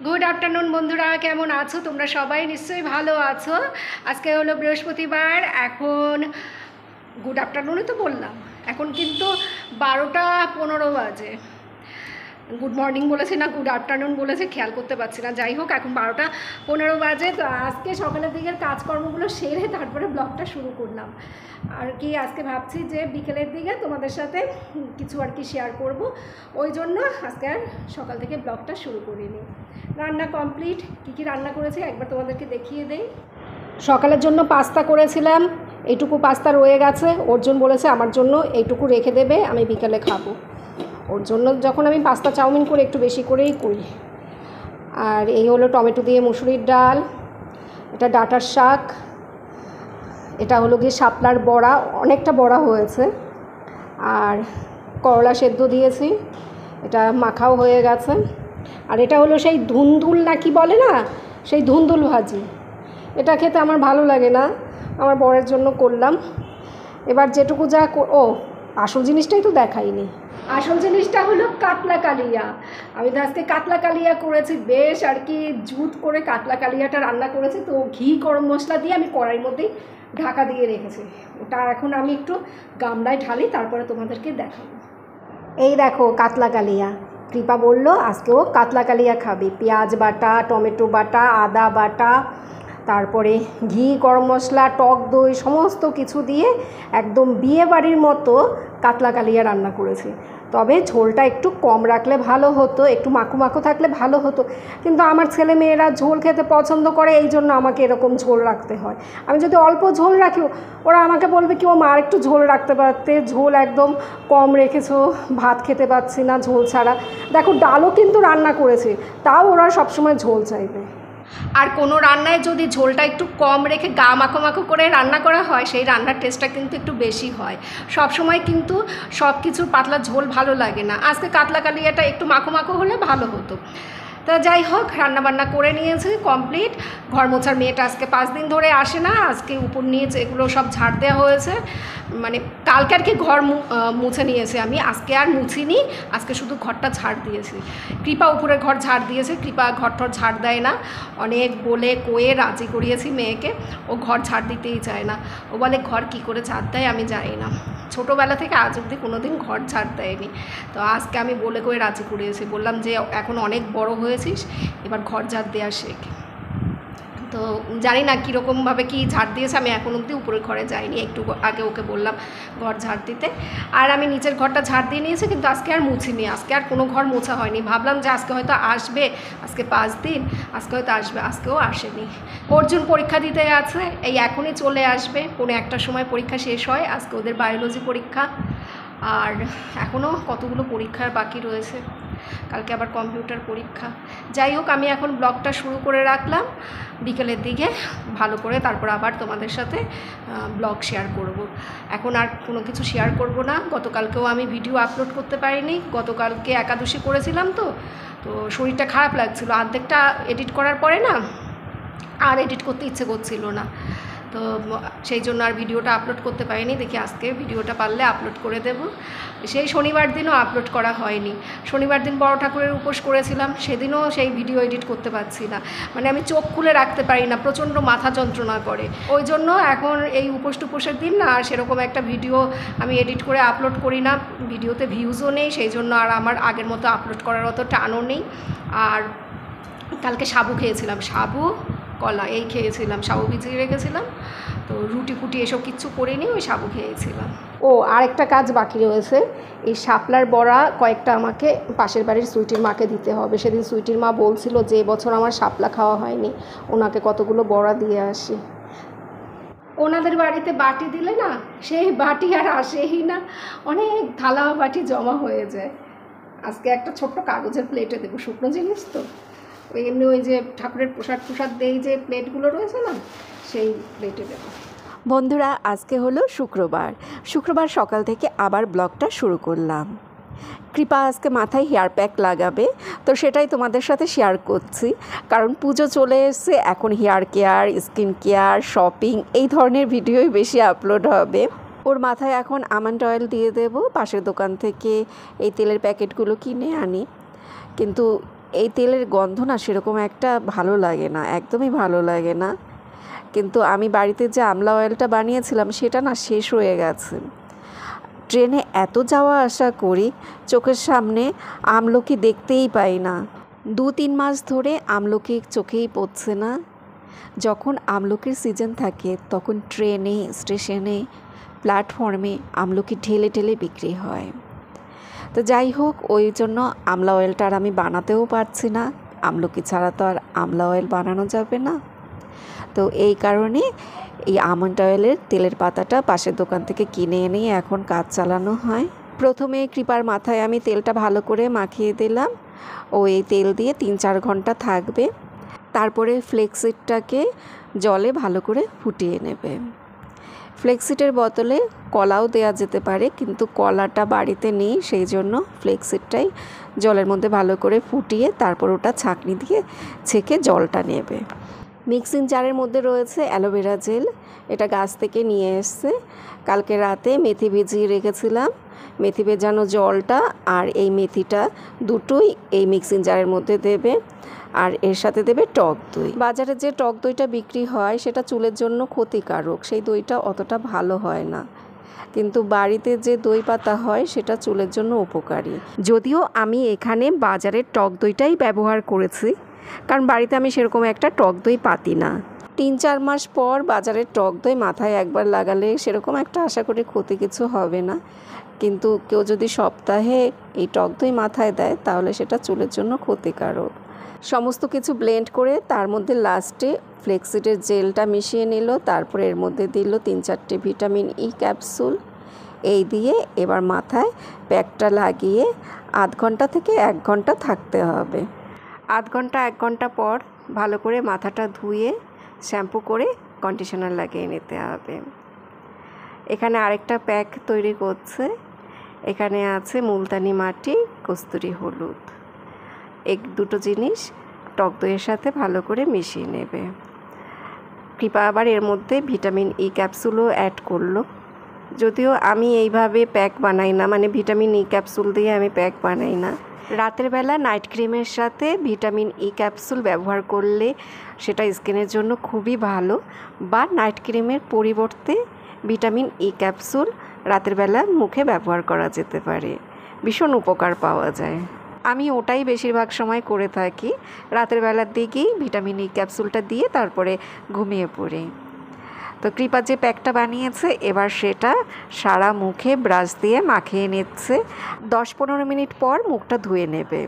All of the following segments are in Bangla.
গুড আফটারনুন বন্ধুরা, কেমন আছো তোমরা? সবাই নিশ্চয়ই ভালো আছো। আজকে হলো বৃহস্পতিবার। এখন গুড আফটারনুনই তো বললাম, এখন কিন্তু 12টা 15 বাজে। গুড মর্নিং বলেছে না গুড আফটারনুন বলেছে খেয়াল করতে পারছি না। যাই হোক, এখন 12টা 15 বাজে। তো আজকে সকালের দিকের কাজকর্মগুলো সেরে তারপরে ব্লগটা শুরু করলাম। আর কি আজকে ভাবছি যে বিকেলের দিকে তোমাদের সাথে কিছু আর কি শেয়ার করব, ওই জন্য আজকে আর সকাল থেকে ব্লগটা শুরু করিনি। রান্না কমপ্লিট। কী রান্না করেছি একবার তোমাদেরকে দেখিয়ে দেই। সকালের জন্য পাস্তা করেছিলাম, এইটুকু পাস্তা রয়ে গেছে। অর্জুন বলেছে আমার জন্য এইটুকু রেখে দেবে, আমি বিকেলে খাবো। ওর জন্য যখন আমি পাস্তা চাউমিন করে একটু বেশি করেই করি। আর এই হলো টমেটো দিয়ে মুসুরির ডাল, এটা ডাঁটার শাক, এটা হলো গিয়ে শাপলার বড়া, অনেকটা বড়া হয়েছে। আর করলা সেদ্ধ দিয়েছি, এটা মাখাও হয়ে গেছে। আর এটা হলো সেই ধুন্দুল না কি বলে না, সেই ধুন্দুল ভাজি। এটা খেতে আমার ভালো লাগে না, আমার বরের জন্য করলাম। এবার যেটুকু যা আসল জিনিসটাই তো দেখাইনি। আসল জিনিসটা হলো কাতলা কালিয়া। আমি তো আজকে কাতলা কালিয়া করেছি, বেশ আর কি জুত করে কাতলা কালিয়াটা রান্না করেছি। তো ঘি গরম মশলা দিয়ে আমি কড়াইয়ের মধ্যেই ঢাকা দিয়ে রেখেছি। ওটা এখন আমি একটু গামলায় ঢালি, তারপরে তোমাদেরকে দেখাবো। এই দেখো কাতলা কালিয়া। কৃপা বলল আজকেও কাতলা কালিয়া খাবে। পেঁয়াজ বাটা, টমেটো বাটা, আদা বাটা, তারপরে ঘি গরম মশলা, টক দই সমস্ত কিছু দিয়ে একদম বিয়ে বাড়ির মতো কাতলা কালিয়া রান্না করেছি। তবে ঝোলটা একটু কম রাখলে ভালো হতো, একটু মাখো মাখো থাকলে ভালো হতো। কিন্তু আমার ছেলে মেয়েরা ঝোল খেতে পছন্দ করে, এই জন্য আমাকে এরকম ঝোল রাখতে হয়। আমি যদি অল্প ঝোল রাখি, ওরা আমাকে বলবে কি ও মা একটু ঝোল রাখতে পারতে, ঝোল একদম কম রেখেছো, ভাত খেতে পাচ্ছি না ঝোল ছাড়া। দেখো ডালও কিন্তু রান্না করেছে, তাও ওরা সবসময় ঝোল চাইবে। আর কোনো রান্নায় যদি ঝোলটা একটু কম রেখে গা মাখো মাখো করে রান্না করা হয়, সেই রান্নার টেস্টটা কিন্তু একটু বেশি হয়। সব সময় কিন্তু সব কিছুর পাতলা ঝোল ভালো লাগে না। আজকে কাতলা কালিয়াটা একটু মাখো মাখো হলে ভালো হতো। তা যাই হোক, রান্নাবান্না করে নিয়েছি কমপ্লিট। ঘর মোছার মেয়েটা আজকে 5 দিন ধরে আসে না। আজকে উপর নিচে এগুলো সব ঝাড় দেওয়া হয়েছে, মানে কালকে আর কি ঘর মুছে নিয়েছে। আমি আজকে আর মুছিনি, আজকে শুধু ঘরটা ঝাড় দিয়েছি। কৃপা উপরের ঘর ঝাড় দিয়েছে, কৃপা ঘরটর ঝাড় দেয় না। অনেক বলে কয়ে রাজি করিয়েছি মেয়েকে, ও ঘর ঝাড় দিতেই চায় না। ও বলে ঘর কি করে ঝাড় দেয় আমি জানি না, ছোটোবেলা থেকে আজ অবধি কোনো দিন ঘর ঝাড় দেয়নি। তো আজকে আমি বলে কয়ে রাজি করিয়েছি, বললাম যে এখন অনেক বড় হয়েছিস, এবার ঘর ঝাড় দেওয়া শেখ। তো জানি না কীরকমভাবে কি ঝাড় দিয়েছে, আমি এখন অবধি উপরের ঘরে যাইনি। একটু আগে ওকে বললাম ঘর ঝাড় দিতে। আর আমি নিচের ঘরটা ঝাড় দিয়ে নিয়েছি, কিন্তু আজকে আর মুছিনি। আজকে আর কোনো ঘর মোছা হয়নি। ভাবলাম যে আজকে হয়তো আসবে, আজকে 5 দিন, আজকে হয়তো আসবে, আজকেও আসেনি। অর্জুন পরীক্ষা দিতে আছে, এই এখনই চলে আসবে। 1:45-র সময় পরীক্ষা শেষ হয়। আজকে ওদের বায়োলজি পরীক্ষা। আর এখনও কতগুলো পরীক্ষার বাকি রয়েছে, কালকে আবার কম্পিউটার পরীক্ষা। যাই হোক, আমি এখন ব্লগটা শুরু করে রাখলাম। বিকেলের দিকে ভালো করে তারপর আবার তোমাদের সাথে ব্লগ শেয়ার করব। এখন আর কোনো কিছু শেয়ার করব না। গতকালকেও আমি ভিডিও আপলোড করতে পারিনি, গতকালকে একাদশী করেছিলাম। তো শরীরটা খারাপ লাগছিল, অর্ধেকটা এডিট করার পরে না আর এডিট করতে ইচ্ছে করছিল না। তো সেই জন্য আর ভিডিওটা আপলোড করতে পারিনি। দেখি আজকে ভিডিওটা পারলে আপলোড করে দেব। সেই শনিবার দিনও আপলোড করা হয়নি। শনিবার দিন বড় ঠাকুরের উপোস করেছিলাম, সেদিনও সেই ভিডিও এডিট করতে পারছি না। মানে আমি চোখ খুলে রাখতে পারি না, প্রচণ্ড মাথা যন্ত্রণা করে। ওই জন্য এখন এই উপোস টুপোসের দিন না আর সেরকম একটা ভিডিও আমি এডিট করে আপলোড করি না। ভিডিওতে ভিউজও নেই, সেই জন্য আর আমার আগের মতো আপলোড করার অত টানও নেই। আর কালকে সাবু খেয়েছিলাম, সাবু কলা এই খেয়েছিলাম, সাবু ভিজিয়ে রেখেছিলাম। তো রুটি ফুটি এসব কিচ্ছু করিনি, ওই সাবু খেয়েছিলাম। আরেকটা কাজ বাকি রয়েছে, এই শাপলার বড়া কয়েকটা আমাকে পাশের বাড়ির সুইটির মাকে দিতে হবে। সেদিন সুইটির মা বলছিল যে এবছর আমার শাপলা খাওয়া হয়নি, ওনাকে কতগুলো বড়া দিয়ে আসি। ওনাদের বাড়িতে বাটি দিলে না, সেই বাটি আর আসেই না, অনেক থালা বাটি জমা হয়ে যায়। আজকে একটা ছোট্ট কাগজের প্লেটে দেবো, শুকনো জিনিস তো, এমনি ওই যে ঠাকুরের প্রসাদ দেই যে প্লেটগুলো রয়েছে না, সেই প্লেটে দেবো। বন্ধুরা, আজকে হলো শুক্রবার সকাল থেকে আবার ব্লগটা শুরু করলাম। কৃপা আজকে মাথায় হেয়ার প্যাক লাগাবে, তো সেটাই তোমাদের সাথে শেয়ার করছি। কারণ পুজো চলে এসেছে, এখন hair care, skin care, shopping এই ধরনের ভিডিওই বেশি আপলোড হবে। ওর মাথায় এখন আমন্ড অয়েল দিয়ে দেব। পাশের দোকান থেকে এই তেলের প্যাকেটগুলো কিনে আনি, কিন্তু এই তেলের গন্ধ না সেরকম একটা ভালো লাগে না, একদমই ভালো লাগে না। কিন্তু আমি বাড়িতে যে আমলা অয়েলটা বানিয়েছিলাম সেটা না শেষ হয়ে গেছে। ট্রেনে এত যাওয়া আসা করি, চোখের সামনে আমলকি দেখতেই পাই না। 2-3 মাস ধরে আমলকি চোখেই পড়ছে না। যখন আমলকির সিজন থাকে তখন ট্রেনে, স্টেশনে, প্ল্যাটফর্মে আমলকি ঢেলে ঢেলে বিক্রি হয়। তো যাই হোক, ওই জন্য আমলা অয়েলটা আর আমি বানাতেও পারছি না। আমলকি ছাড়া তো আর আমলা অয়েল বানানো যাবে না। তো এই কারণে এই আমন্ড অয়েলের তেলের পাতাটা পাশের দোকান থেকে কিনে এনে এখন কাজ চালানো হয়। প্রথমে কৃপার মাথায় আমি তেলটা ভালো করে মাখিয়ে দিলাম। ও এই তেল দিয়ে 3-4 ঘন্টা থাকবে। তারপরে ফ্লেক্সিডটাকে জলে ভালো করে ফুটিয়ে নেবে। ফ্লেক্সিডের বদলে কলাও দেওয়া যেতে পারে, কিন্তু কলাটা বাড়িতে নেই, সেই জন্য ফ্লেক্সিডটাই জলের মধ্যে ভালো করে ফুটিয়ে তারপর ওটা ছাঁকনি দিয়ে ছেঁকে জলটা নেবে। মিক্সিং জারের মধ্যে রয়েছে অ্যালোভেরা জেল। এটা গাছ থেকে নিয়ে এসছে। কালকে রাতে মেথি ভিজিয়ে রেখেছিলাম। মেথি ভেজানো জলটা আর এই মেথিটা দুটোই এই মিক্সিং জারের মধ্যে দেবে, আর এর সাথে দেবে টক দই। বাজারে যে টক দইটা বিক্রি হয় সেটা চুলের জন্য ক্ষতিকারক, সেই দইটা অতটা ভালো হয় না। কিন্তু বাড়িতে যে দই পাতা হয় সেটা চুলের জন্য উপকারী। যদিও আমি এখানে বাজারের টক দইটাই ব্যবহার করেছি, কারণ বাড়িতে আমি সেরকম একটা টক দই পাতি না। 3-4 মাস পর বাজারের টক দই মাথায় একবার লাগালে সেরকম একটা আশা করি ক্ষতি কিছু হবে না। কিন্তু কেউ যদি সপ্তাহে এই টক দই মাথায় দেয় তাহলে সেটা চুলের জন্য ক্ষতিকারক। সমস্ত কিছু ব্লেন্ড করে তার মধ্যে লাস্টে ফ্লেক্সিডের জেলটা মিশিয়ে নিল। তারপরে এর মধ্যে দিল 3-4টে ভিটামিন ই ক্যাপসুল। এই দিয়ে এবার মাথায় প্যাকটা লাগিয়ে 0.5 ঘন্টা থেকে 1 ঘন্টা থাকতে হবে। 0.5 ঘন্টা 1 ঘন্টা পর ভালো করে মাথাটা ধুয়ে শ্যাম্পু করে কন্ডিশনার লাগিয়ে নিতে হবে। এখানে আরেকটা প্যাক তৈরি করছে। এখানে আছে মুলতানি মাটি, কস্তুরি হলুদ। এই দুটো জিনিস টক দইয়ের সাথে ভালো করে মিশিয়ে নেবে। কৃপা আবার এর মধ্যে ভিটামিন ই ক্যাপসুলও অ্যাড করলো। যদিও আমি এইভাবে প্যাক বানাই না, মানে ভিটামিন ই ক্যাপসুল দিয়ে আমি প্যাক বানাই না। রাতের বেলা নাইট ক্রিমের সাথে ভিটামিন ই ক্যাপসুল ব্যবহার করলে সেটা স্কিনের জন্য খুবই ভালো, বা নাইট ক্রিমের পরিবর্তে ভিটামিন ই ক্যাপসুল রাতের বেলা মুখে ব্যবহার করা যেতে পারে। ভীষণ উপকার পাওয়া যায়। আমি ওটাই বেশিরভাগ সময় করে থাকি। রাতের বেলার দিকেই ভিটামিন ই ক্যাপসুলটা দিয়ে তারপরে ঘুমিয়ে পড়ি। তো কৃপা যে প্যাকটা বানিয়েছে এবার সেটা সারা মুখে ব্রাশ দিয়ে মাখিয়ে নিচ্ছে। 10-15 মিনিট পর মুখটা ধুয়ে নেবে।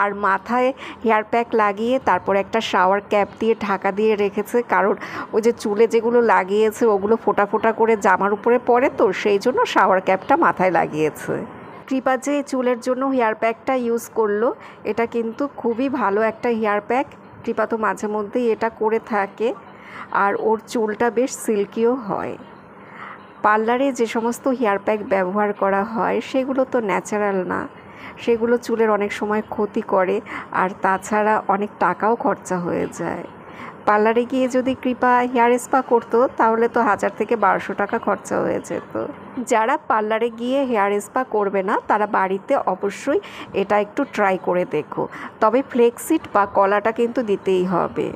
আর মাথায় হেয়ার প্যাক লাগিয়ে তারপর একটা শাওয়ার ক্যাপ দিয়ে ঢাকা দিয়ে রেখেছে, কারণ ওই যে চুলে যেগুলো লাগিয়েছে ওগুলো ফোঁটা ফোঁটা করে জামার উপরে পড়ে, তো সেই জন্য শাওয়ার ক্যাপটা মাথায় লাগিয়েছে। কৃপা যে চুলের জন্য হেয়ার প্যাকটা ইউজ করলো, এটা কিন্তু খুবই ভালো একটা হেয়ার প্যাক। কৃপা তো মাঝে মধ্যেই এটা করে থাকে, আর ওর চুলটা বেশ সিল্কিও হয়। পার্লারে যে সমস্ত হেয়ার প্যাক ব্যবহার করা হয় সেগুলো তো ন্যাচারাল না, সেগুলো চুলের অনেক সময় ক্ষতি করে, আর তাছাড়া অনেক টাকাও খরচা হয়ে যায়। পার্লারে গিয়ে যদি কৃপা হেয়ার স্পা করতো তাহলে তো 1000 থেকে 1200 টাকা খরচা হয়ে যেত। যারা পার্লারে গিয়ে হেয়ার স্পা করবে না তারা বাড়িতে অবশ্যই এটা একটু ট্রাই করে দেখো। তবে ফ্লেক্সিড বা কলাটা কিন্তু দিতেই হবে।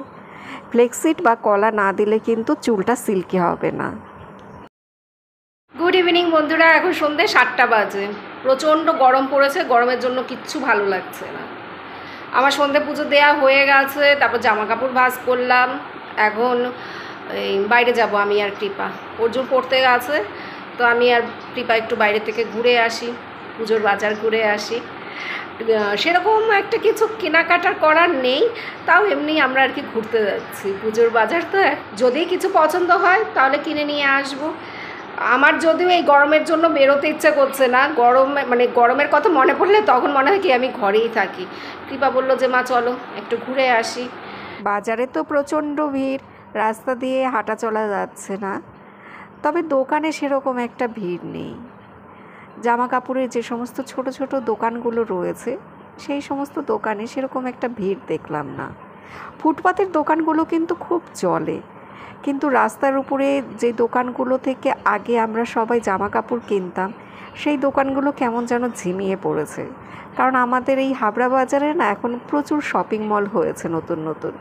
ফ্লেক্সিড বা কলা না দিলে কিন্তু চুলটা সিল্কি হবে না। গুড ইভিনিং বন্ধুরা, এখন সন্ধ্যে 7টা বাজে। প্রচণ্ড গরম পড়েছে, গরমের জন্য কিচ্ছু ভালো লাগছে না। আমার সন্ধ্যে পুজো দেওয়া হয়ে গেছে, তারপর জামা কাপড় ভাঁজ করলাম। এখন এই বাইরে যাব আমি আর কৃপা। অর্জুন পড়তে গেছে, তো আমি আর কৃপা একটু বাইরে থেকে ঘুরে আসি, পুজোর বাজার ঘুরে আসি। সেরকম একটা কিছু কেনাকাটার করার নেই, তাও এমনি আমরা আর কি ঘুরতে যাচ্ছি। পুজোর বাজার তো, যদি কিছু পছন্দ হয় তাহলে কিনে নিয়ে আসবো। আমার যদিও এই গরমের জন্য বেরোতে ইচ্ছে করছে না, গরমের কথা মনে পড়লে তখন মনে হয় কি আমি ঘরেই থাকি। কৃপা বললো যে মা চলো একটু ঘুরে আসি। বাজারে তো প্রচণ্ড ভিড়, রাস্তা দিয়ে হাঁটা চলা যাচ্ছে না। তবে দোকানে সেরকম একটা ভিড় নেই। জামা কাপড়ের যে সমস্ত ছোট ছোট দোকানগুলো রয়েছে সেই সমস্ত দোকানে সেরকম একটা ভিড় দেখলাম না। ফুটপাতের দোকানগুলো কিন্তু খুব চলে। কিন্তু রাস্তার উপরে যে দোকানগুলো থেকে আগে আমরা সবাই জামা কাপড় কিনতাম, সেই দোকানগুলো কেমন যেন ঝিমিয়ে পড়েছে। কারণ আমাদের এই হাবড়া বাজারে না এখন প্রচুর শপিং মল হয়েছে নতুন নতুন,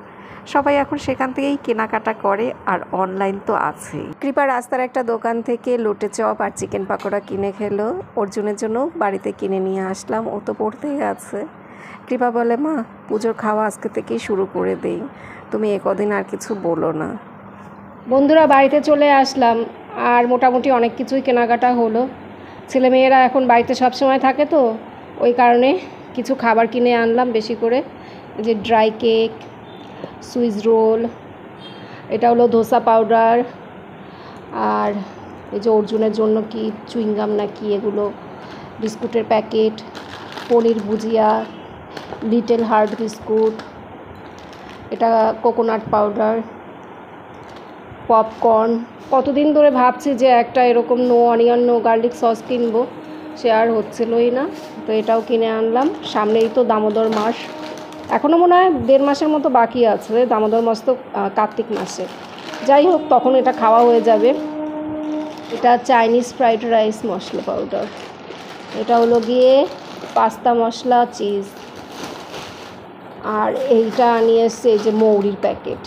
সবাই এখন সেখান থেকেই কেনাকাটা করে, আর অনলাইন তো আছেই। কৃপা রাস্তার একটা দোকান থেকে লোটে চপ আর চিকেন পাকোড়া কিনে খেলো, অর্জুনের জন্য বাড়িতে কিনে নিয়ে আসলাম, ও তো পড়তেই আছে। কৃপা বলে, মা পুজোর খাওয়া আজকে থেকেই শুরু করে দেই, তুমি কদিন আর কিছু বলো না। বন্ধুরা, বাড়িতে চলে আসলাম, আর মোটামুটি অনেক কিছুই কেনাকাটা হলো। ছেলেমেয়েরা এখন বাড়িতে সবসময় থাকে তো, ওই কারণে কিছু খাবার কিনে আনলাম বেশি করে। যে ড্রাই কেক, সুইস রোল, এটা হলো ধোসা পাউডার, আর এই যে অর্জুনের জন্য কি চুইংগাম না কি এগুলো, বিস্কুটের packet, paneer bhujia, Little Heart biscuit, এটা কোকোনাট পাউডার, পপকর্ন। কতদিন ধরে ভাবছি যে একটা এরকম no onion no garlic sauce কিনবো, সে আর হচ্ছিলই না, তো এটাও কিনে আনলাম। সামনেই তো দামোদর মাস, এখনও মনে হয় 1.5 মাসের মতো বাকি আছে, দামোদর মাস তো কার্তিক মাসে। যাই হোক, তখন এটা খাওয়া হয়ে যাবে। এটা চাইনিজ ফ্রাইড রাইস মশলা পাউডার, এটা হলো গিয়ে পাস্তা মশলা চিজ, আর এইটা নিয়ে এসছে এই যে মৌরির প্যাকেট।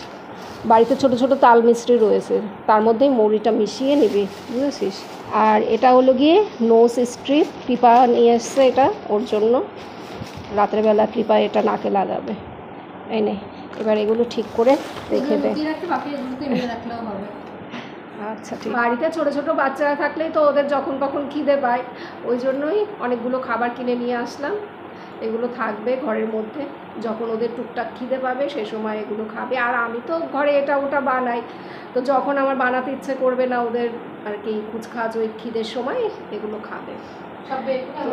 বাড়িতে ছোট ছোট তাল মিষ্টি রয়েছে, তার মধ্যেই মৌরিটা মিশিয়ে নিবি, বুঝেছিস। আর এটা হলো গিয়ে নোজ স্ট্রিপ, কৃপা নিয়ে এসছে এটা ওর জন্য, রাতের বেলা কৃপা এটা নাকে লাগাবে। এই নে, এবার এগুলো ঠিক করে রেখে দে। আচ্ছা ঠিক। বাড়িতে ছোট ছোট বাচ্চারা থাকলেই তো ওদের যখন তখন খিদে পায়, ওই জন্যই অনেকগুলো খাবার কিনে নিয়ে আসলাম। এগুলো থাকবে ঘরের মধ্যে, যখন ওদের টুকটাক খিদে পাবে সে সময় এগুলো খাবে। আর আমি তো ঘরে এটা ওটা বানাই, তো যখন আমার বানাতে ইচ্ছে করবে না ওদের আর কি কুচখাজ ওই খিদের সময় এগুলো খাবে। তো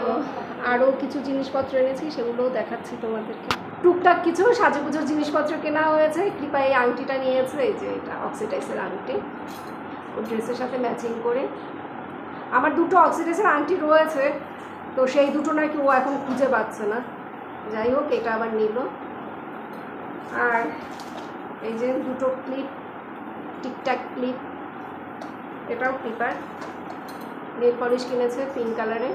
আরও কিছু জিনিসপত্র এনেছি, সেগুলোও দেখাচ্ছি তোমাদেরকে। টুকটাক কিছু সাজুগুজোর জিনিসপত্র কেনা হয়েছে। কৃপা এই আংটিটা নিয়েছে, এই যে এটা অক্সিডাইসের আংটি, ওর ড্রেসের সাথে ম্যাচিং করে। আমার 2টো অক্সিডাইসের আংটি রয়েছে, তো সেই দুটো নাকি ও এখন খুঁজে পাচ্ছে না। যাই হোক, এটা আবার নিল। আর এই যে 2টো ক্লিপ, টিকটাক ক্লিপ, এটাও ক্লিপার। নেল পলিশ কিনেছে পিঙ্ক কালারে।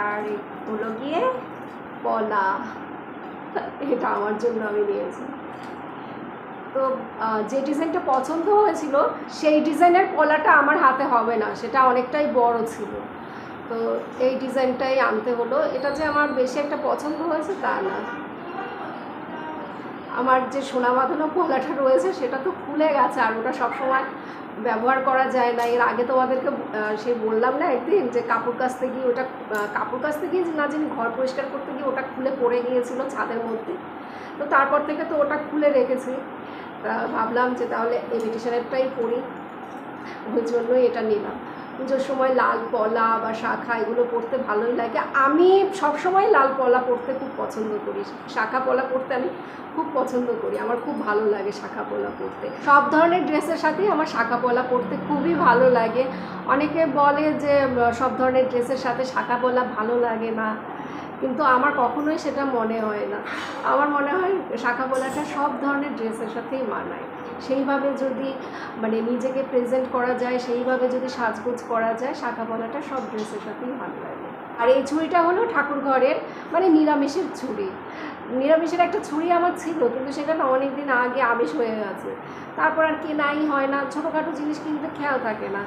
আর হলো গিয়ে পলা, এটা আমার জন্য আমি নিয়েছি। তো যে ডিজাইনটা পছন্দ হয়েছিল সেই ডিজাইনের পলাটা আমার হাতে হবে না, সেটা অনেকটাই বড় ছিল, তো এই ডিজাইনটাই আনতে হলো। এটা যে আমার বেশি একটা পছন্দ হয়েছে তা না। আমার যে সোনা বাঁধানো পলাটা রয়েছে সেটা তো খুলে গেছে, আর ওটা সবসময় ব্যবহার করা যায় না। এর আগে তোমাদেরকে সেই বললাম না একদিন যে কাপড় কাচতে গিয়ে ওটা, কাপড় কাচতে গিয়ে না জানি ঘর পরিষ্কার করতে গিয়ে ওটা খুলে পড়ে গিয়েছিল ছাদের মধ্যে, তো তারপর থেকে তো ওটা খুলে রেখেছি। তা ভাবলাম যে তাহলে ইমিটেশনেরটাই পরি, ওই জন্যই এটা নিলাম। পুজোর সময় লাল পলা বা শাখা এগুলো পরতে ভালোই লাগে। আমি সবসময় লাল পলা পরতে খুব পছন্দ করি, শাখা পলা পরতে আমি খুব পছন্দ করি, আমার খুব ভালো লাগে শাখা পলা পরতে। সব ধরনের ড্রেসের সাথেই আমার শাখা পলা পরতে খুবই ভালো লাগে। অনেকে বলে যে সব ধরনের ড্রেসের সাথে শাখা পলা ভালো লাগে না, কিন্তু আমার কখনোই সেটা মনে হয় না। আমার মনে হয় শাখা পলাটা সব ধরনের ড্রেসের সাথেই মানায়। সেইভাবে যদি মানে নিজেকে প্রেজেন্ট করা যায়, সেইভাবে যদি সাজগোজ করা যায়, শাখা পলাটা সব ড্রেসের সাথেই ভালো লাগে। আর এই ছুরিটা হলো ঠাকুর ঘরের মানে নিরামিষের ছুরি। নিরামিষের একটা ছুরি আমার ছিল, কিন্তু সেখানে অনেক দিন আগে আমিষ হয়ে গেছে, তারপর আর কেনাই হয় না, ছোটোখাটো জিনিস কিনতে খেয়াল থাকে না,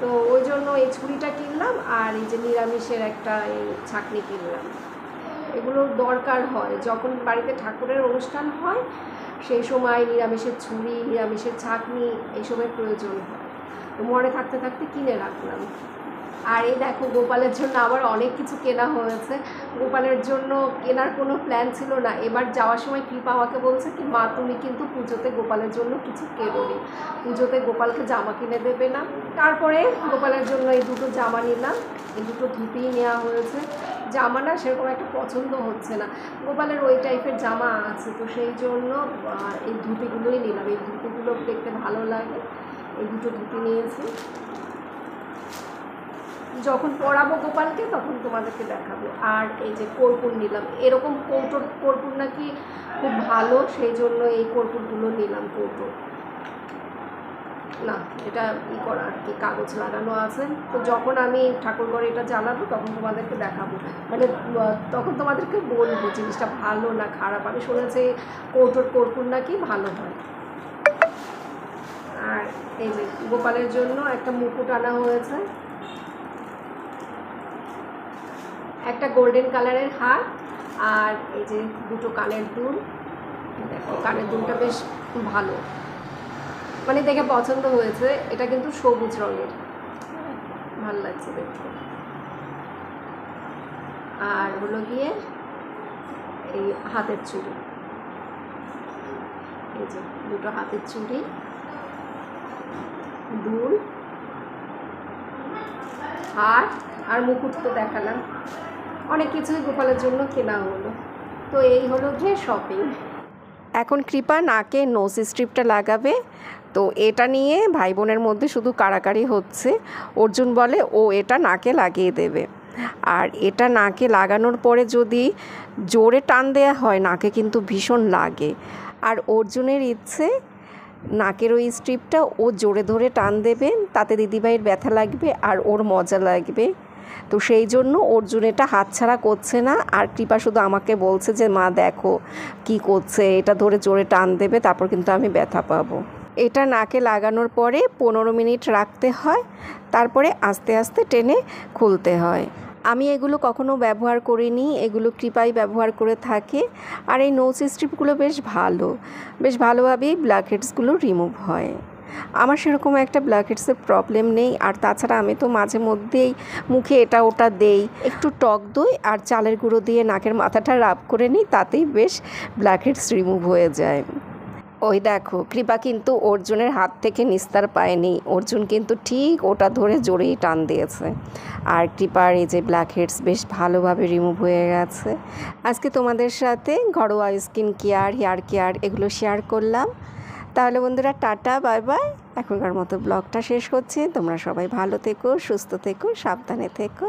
তো ওই জন্য এই ছুরিটা কিনলাম। আর এই যে নিরামিষের একটা এই ছাঁকনি কিনলাম। এগুলো দরকার হয় যখন বাড়িতে ঠাকুরের অনুষ্ঠান হয়, সেই সময় নিরামিষের ছুরি, নিরামিষের ছাঁকনি এইসবের প্রয়োজন হয়, তো মনে থাকতে থাকতে কিনে রাখলাম। আর এই দেখো, গোপালের জন্য আবার অনেক কিছু কেনা হয়েছে। গোপালের জন্য কেনার কোনো প্ল্যান ছিল না, এবার যাওয়ার সময় কৃপা আমাকে বলছে কি, মা তুমি কিন্তু পুজোতে গোপালের জন্য কিছু কেনোনি, পুজোতে গোপালকে জামা কিনে দেবে না। তারপরে গোপালের জন্য এই 2টো জামা নিলাম, এই 2টো ধুতিই নেওয়া হয়েছে। জামা না সেরকম একটা পছন্দ হচ্ছে না, গোপালের ওই টাইপের জামা আছে, তো সেই জন্য এই ধুতিগুলোই নিলাম। এই ধুতিগুলো দেখতে ভালো লাগে, এই 2টো ধুতি নিয়েছি। যখন পড়াবো গোপালকে তখন তোমাদেরকে দেখাবো। আর এই যে কর্পূর নিলাম, এরকম কৌটোর কর্পূর নাকি খুব ভালো, সেই জন্য এই কর্পূরগুলো নিলাম। কৌটো না, এটা করা আর কি, কাগজ লাগানো আছে। তো যখন আমি ঠাকুরঘরে এটা জ্বালাবো তখন তোমাদেরকে দেখাবো, মানে তখন তোমাদেরকে বলবো জিনিসটা ভালো না খারাপ। আমি শুনেছি কৌটোর কর্পূর নাকি ভালো হয়। আর এই যে গোপালের জন্য একটা মুকুট আনা হয়েছে, একটা গোল্ডেন কালারের হার, আর এই যে দুটো কানের দুল। দেখো কানের দুলটা বেশ ভালো, মানে দেখে পছন্দ হয়েছে। এটা কিন্তু সবুজ রঙের, ভালো লাগছে দেখতে। আর হলো গিয়ে এই হাতের চুড়ি, এই যে দুটো হাতের চুড়ি, দুল, হার আর মুকুট তো দেখালাম। অনেক কিছুই গোপালের জন্য কেনা হলো। তো এই হলো যে শপিং। এখন কৃপা নাকে নোজ স্ট্রিপটা লাগাবে। তো এটা নিয়ে ভাই বোনের মধ্যে শুধু কাড়াকাড়ি হচ্ছে। অর্জুন বলে ও এটা নাকে লাগিয়ে দেবে, আর এটা নাকে লাগানোর পরে যদি জোরে টান দেয়া হয় নাকে কিন্তু ভীষণ লাগে। আর অর্জুনের ইচ্ছে নাকের ওই স্ট্রিপটা ও জোরে ধরে টান দেবে, তাতে দিদিভাইয়ের ব্যথা লাগবে আর ওর মজা লাগবে। তো সেই জন্য অর্জুন এটা হাতছাড়া করছে না। আর কৃপা শুধু আমাকে বলছে যে মা দেখো কি করছে, এটা ধরে জোরে টান দেবে, তারপর কিন্তু আমি ব্যথা পাবো। এটা নাকে লাগানোর পরে 15 মিনিট রাখতে হয়, তারপরে আস্তে আস্তে টেনে খুলতে হয়। আমি এগুলো কখনো ব্যবহার করিনি, এগুলো কৃপাই ব্যবহার করে থাকে। আর এই নোজ স্ট্রিপগুলো বেশ ভালোভাবেই ব্ল্যাকহেডসগুলো রিমুভ হয়। আমার সেরকম একটা ব্ল্যাকহেডসের প্রবলেম নেই। আর তাছাড়া আমি তো মাঝে মধ্যেই মুখে এটা ওটা দেই, একটু টক দই আর চালের গুঁড়ো দিয়ে নাকের মাথাটা রাব করে নিই, তাতেই বেশ ব্ল্যাকহেডস রিমুভ হয়ে যায়। ওই দেখো কৃপা কিন্তু অর্জুনের হাত থেকে নিস্তার পায়নি, অর্জুন কিন্তু ঠিক ওটা ধরে জোরেই টান দিয়েছে। আর কৃপার এই যে ব্ল্যাকহেডস বেশ ভালোভাবে রিমুভ হয়ে গেছে। আজকে তোমাদের সাথে ঘরোয়া স্কিন কেয়ার, হেয়ার কেয়ার এগুলো শেয়ার করলাম। তাহলে বন্ধুরা টাটা, বাই বাই। এখনকার মতো ব্লগটা শেষ করছি। তোমরা সবাই ভালো থেকো, সুস্থ থেকো, সাবধানে থেকো।